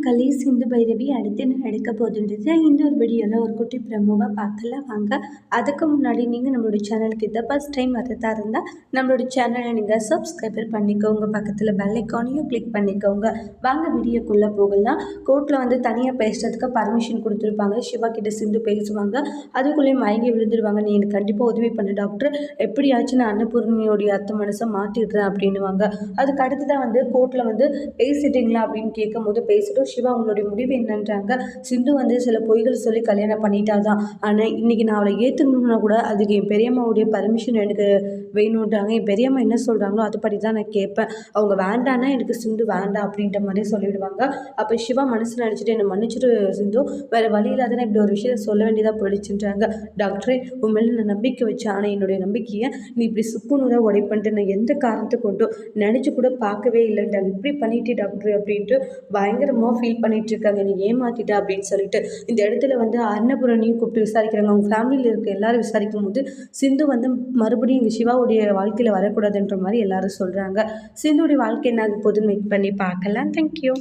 மக்களே, சிந்து பைரவி அடுத்து என்ன நடக்க போகுதுன்றது இந்த ஒரு வீடியோவில் ஒரு குட்டி ப்ரமோவாக பார்க்கலாம் வாங்க. அதுக்கு முன்னாடி நீங்கள் நம்மளோட சேனலுக்கு இதை ஃபஸ்ட் டைம் வரதா இருந்தால் நம்மளோட சேனலை நீங்கள் சப்ஸ்கிரைபர் பண்ணிக்கோங்க, பக்கத்தில் பெல் ஐக்கானையும் கிளிக் பண்ணிக்கோங்க. வாங்க வீடியோக்குள்ளே போகலாம். கோர்ட்டில் வந்து தனியாக பேசுகிறதுக்கு பர்மிஷன் கொடுத்துருப்பாங்க. சிவா கிட்ட சிந்து பேசுவாங்க. அதுக்குள்ளேயே மயங்கி விழுந்துருவாங்க. நீ எனக்கு கண்டிப்பாக உதவி பண்ணு டாக்டர், எப்படியாச்சும் நான் அன்னபூர்ணியோடைய அத்தை மனசை மாற்றிடுறேன் அப்படின்னுவாங்க. அதுக்கு அடுத்து தான் வந்து கோர்ட்டில் வந்து பேசிட்டீங்களா அப்படின்னு கேட்கும்போது பேசிட்டோம். சிவா உங்களுடைய முடிவு என்னன்றாங்க. சிந்து வந்து சில பொய்கள் சொல்லி கல்யாணம் பண்ணிட்டாதான், ஆனால் இன்றைக்கி நான் அவளை ஏற்றுக்கணுன்னா கூட அதுக்கு என் பெரியம்மாவுடைய பர்மிஷன் எனக்கு வேணுன்றாங்க. என் பெரியம்மா என்ன சொல்கிறாங்களோ அதுபடி தான் நான் கேட்பேன். அவங்க வேண்டான்னா எனக்கு சிந்து வேண்டாம் அப்படின்ற மாதிரி சொல்லிவிடுவாங்க. அப்போ சிவா மனசில் நினச்சிட்டு என்னை மன்னிச்சிட்டு சிந்து, வேறு வழி இல்லாத இப்படி ஒரு விஷயத்தை சொல்ல வேண்டியதாக போயிடுச்சுன்றாங்க. டாக்டரே உன் மேலே நான் நம்பிக்கை வச்சேன், ஆனால் என்னுடைய நம்பிக்கையை நீ இப்படி சுக்குநூறாக உடைப்பன்ட்டு நான் எந்த காரணத்தை கொண்டும் நினச்சி கூட பார்க்கவே இல்லைன்றாங்க. இப்படி பண்ணிட்டு டாக்டர் அப்படின்ட்டு பயங்கரமாக ஃபீல் பண்ணிட்டு இருக்காங்க. நீ ஏமாத்திட்டா அப்படின்னு சொல்லிட்டு இந்த இடத்துல வந்து அன்னபூரணியும் கூப்பிட்டு விசாரிக்கிறாங்க. அவங்க ஃபேமிலியில் இருக்க எல்லாரும் விசாரிக்கும் போது சிந்து வந்து மறுபடியும் இங்கே சிவாவுடைய வாழ்க்கையில் வரக்கூடாதுன்ற மாதிரி எல்லாரும் சொல்கிறாங்க. சிந்துடைய வாழ்க்கை என்ன ஆக போகுதுன்னு வெயிட் பண்ணி பார்க்கலாம். தேங்க்யூ.